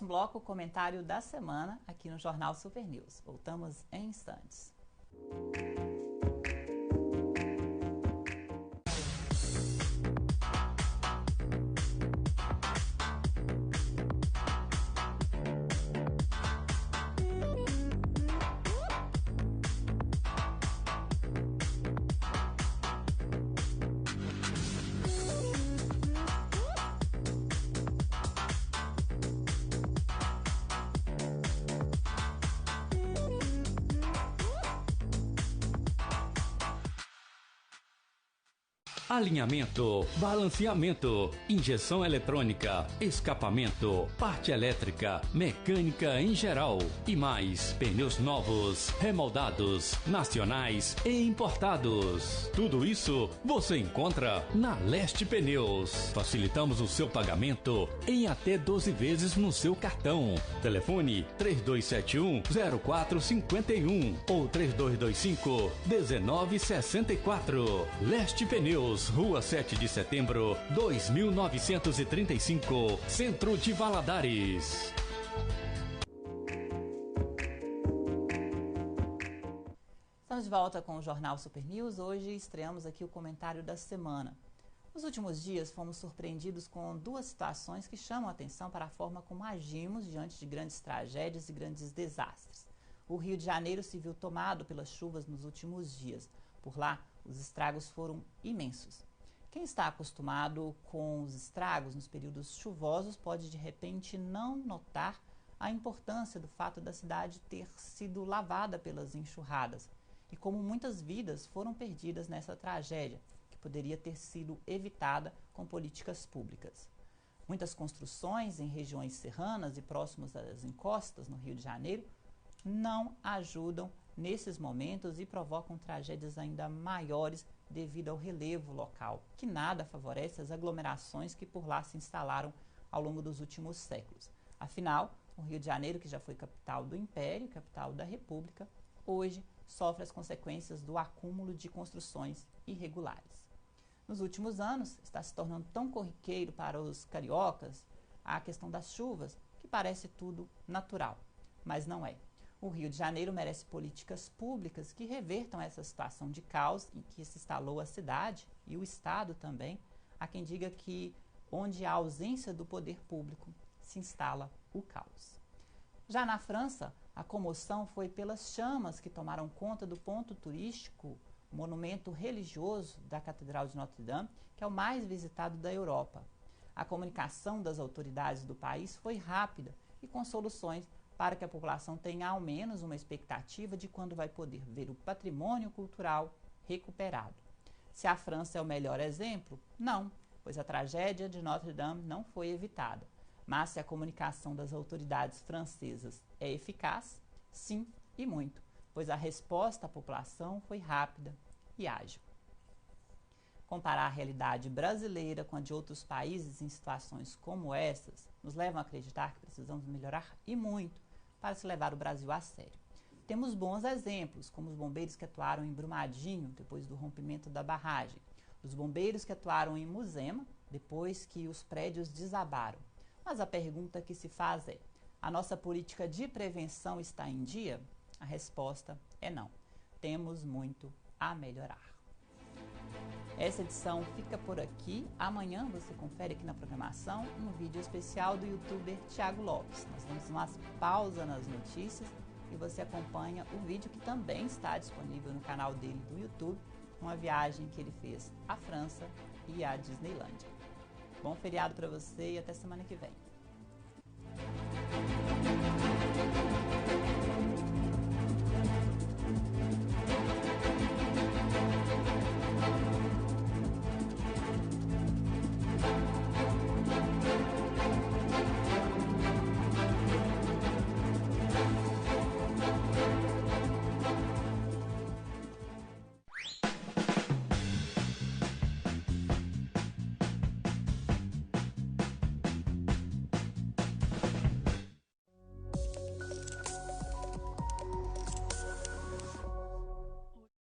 Bloco o comentário da semana aqui no Jornal Super News. Voltamos em instantes. Alinhamento, balanceamento, injeção eletrônica, escapamento, parte elétrica, mecânica em geral e mais pneus novos, remoldados, nacionais e importados. Tudo isso você encontra na Leste Pneus. Facilitamos o seu pagamento em até 12 vezes no seu cartão. Telefone 3271-0451 ou 3225-1964. Leste Pneus, Rua 7 de Setembro, 2935, Centro de Valadares. Estamos de volta com o Jornal Super News. Hoje estreamos aqui o comentário da semana. Nos últimos dias fomos surpreendidos com duas situações que chamam a atenção para a forma como agimos diante de grandes tragédias e grandes desastres. O Rio de Janeiro se viu tomado pelas chuvas nos últimos dias. Por lá, os estragos foram imensos. Quem está acostumado com os estragos nos períodos chuvosos pode de repente não notar a importância do fato da cidade ter sido lavada pelas enxurradas e como muitas vidas foram perdidas nessa tragédia, que poderia ter sido evitada com políticas públicas. Muitas construções em regiões serranas e próximas às encostas no Rio de Janeiro não ajudam nesses momentos e provocam tragédias ainda maiores devido ao relevo local, que nada favorece as aglomerações que por lá se instalaram ao longo dos últimos séculos. Afinal, o Rio de Janeiro, que já foi capital do Império, capital da República, hoje sofre as consequências do acúmulo de construções irregulares. Nos últimos anos, está se tornando tão corriqueiro para os cariocas a questão das chuvas, que parece tudo natural, mas não é. O Rio de Janeiro merece políticas públicas que revertam essa situação de caos em que se instalou a cidade e o Estado também. Há quem diga que onde há ausência do poder público se instala o caos. Já na França, a comoção foi pelas chamas que tomaram conta do ponto turístico, monumento religioso da Catedral de Notre-Dame, que é o mais visitado da Europa. A comunicação das autoridades do país foi rápida e com soluções para que a população tenha ao menos uma expectativa de quando vai poder ver o patrimônio cultural recuperado. Se a França é o melhor exemplo, não, pois a tragédia de Notre-Dame não foi evitada. Mas se a comunicação das autoridades francesas é eficaz, sim e muito, pois a resposta à população foi rápida e ágil. Comparar a realidade brasileira com a de outros países em situações como essas nos leva a acreditar que precisamos melhorar e muito para se levar o Brasil a sério. Temos bons exemplos, como os bombeiros que atuaram em Brumadinho depois do rompimento da barragem, os bombeiros que atuaram em Muzema depois que os prédios desabaram. Mas a pergunta que se faz é: a nossa política de prevenção está em dia? A resposta é não. Temos muito a melhorar. Essa edição fica por aqui. Amanhã você confere aqui na programação um vídeo especial do youtuber Thiago Lopes. Nós damos uma pausa nas notícias e você acompanha o vídeo que também está disponível no canal dele do YouTube, uma viagem que ele fez à França e à Disneylândia. Bom feriado para você e até semana que vem.